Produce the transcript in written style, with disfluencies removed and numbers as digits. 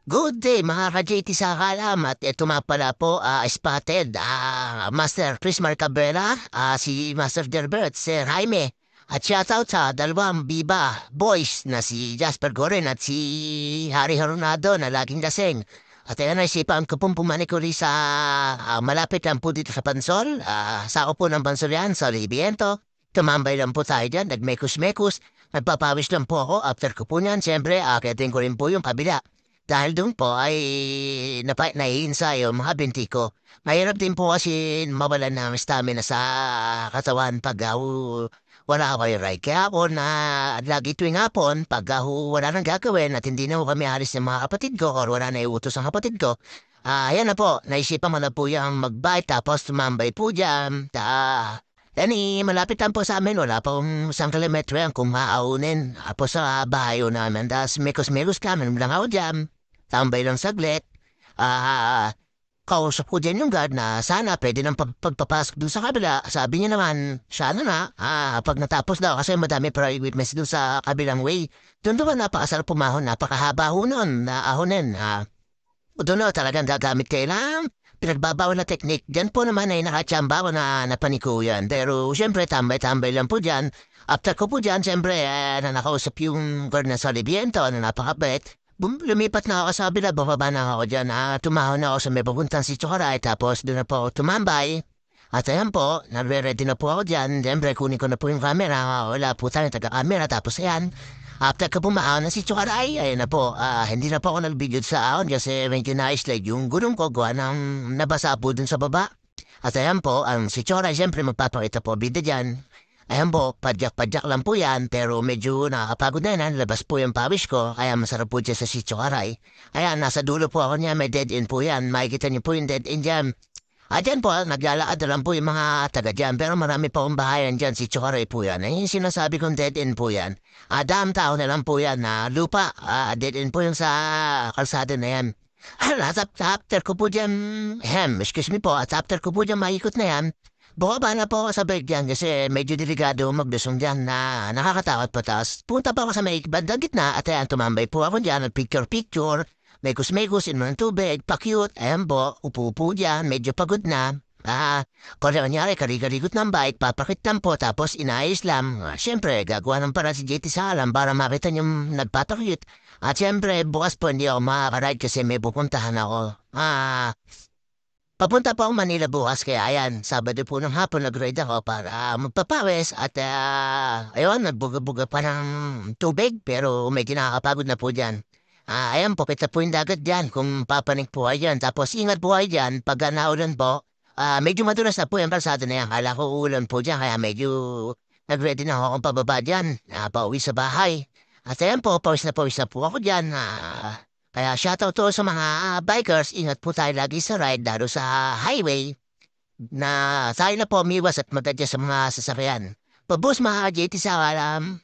Good day mga ka-JT sa kalam at ito nga pala po spotted Master Chris Marcabela, si Master Delbert, Sir Jaime at shoutout sa dalawang Biba boys na si Jasper Goren at si Harry Hornado na laging lasing. At ayan naisipan ko pong pumanikuli sa malapit lang po dito sa Pansol, sa upo ng Pansol yan, sa Libiento. Tumambay lang po tayo dyan, nagmekus-mekus, nagpapawis lang po ako after ko po niyan. Siyempre, akitin ko rin po yung kabila. Dahil doon po ay naiinsayo mga binti ko. Mahirap din po kasi mawalan ng stamina sa katawan pag wala ako yung ride. Kaya ako na lagi tuwing hapon, pag wala nang gagawin at hindi na ho kami alis ng mga kapatid ko or wala na iutos ang kapatid ko, ayan na po, naisipan mo na po yung mag-bike tapos tumambay po dyan. Dani, malapit lang po sa amin, wala pong 1 kilometro yan kung maaunin. Tapos sa bahay namin, das mekos-mekos kami, lang ako dyan. Tambay lang saglit. Ah, kausap ko din yung guard na sana pwede nang pagpapasok dun sa kabila. Sabi niya naman, sana na. Pag natapos daw kasi madami private mess dun sa kabilang way. Doon naman napakasarap pumahon, napakahaba ho nun na ahonin. Doon na talagang gagamit kailangan. Pinagbabawal na teknik. Diyan po naman ay nakachamba ko na napanikuyan. Pero siyempre tambay-tambay lang po dyan. After ko po dyan, siyempre na nakausap yung guard na sa Libiento na napakabait. Lumipat na ako sa kabila, bababa na ako dyan. Tumahon na ako sa may papuntang si Chokoray, tapos doon na po ako tumambay. At ayan po, nare-ready na po ako dyan. Siyempre, kunin ko na po yung camera. Wala po tayong taga-camera. Tapos ayan, after ko pumaon na si Chokoray, ayan na po. Hindi na po ako nag-video sa ahon kasi medyo na-slide yung gulong ko. Gawa ng nabasa po dun sa baba. At ayan po, ang si Chokoray, siyempre magpapakita po video dyan. Ayan po, padyak-padyak lang po yan, pero medyo nakakapagod na yan. Labas po yung pawis ko, kaya masarap po dyan sa Sitio Aray. Ayan, nasa dulo po ako niya, may dead end po yan. Makikita niyo po yung dead end dyan. At dyan po, naglalakad na lang po yung mga taga dyan, pero marami po akong bahayan dyan, Sitio Aray po yan. Ayun yung sinasabi kong dead end po yan. Dam tao na lang po yan na lupa. Dead end po yung sa kalsada na yan. After ko po dyan, excuse me po, at after ko po dyan maikot na yan, bumaba na po ako sa bike dyan kasi medyo delikado magdusong dyan na nakakatakot pa. Tapos punta pa ako sa may bandang gitna at ayan, tumambay po ako dyan at picture-picture. Mekus-mekus, inom ng tubig, pa-cute. Ayan po, upo-upo dyan, medyo pagod na. Kung ano nangyari, karigot ng bike, papakitan po, tapos inayos lang. Siyempre, gagawa ng para si JT sa alam para makita niyong nagpatakit. At siyempre, bukas po hindi ako makakaride kasi may pupuntahan ako. Papunta po ako Manila bukas kaya ayan, Sabado po ng hapon nag-ride ako para magpapawis at ayun, nagbuga-buga pa ng tubig pero may kinakapagod na po dyan. Ayan po, kita po yung dagat dyan kung papanik po kayo dyan. Tapos ingat po kayo dyan pag naulan po. Medyo madulas na po yung kalsada na yan. Kala ko ulan po dyan kaya medyo nag-ready na ako kung pababa dyan. Pauwi sa bahay. At ayan po, pawis na po ako dyan. Kaya shoutout to sa mga bikers, ingat po tayo lagi sa ride, lalo sa highway, na tayo na po umiwas at mag sa mga sasakyan. Pabus mga JT sa alam.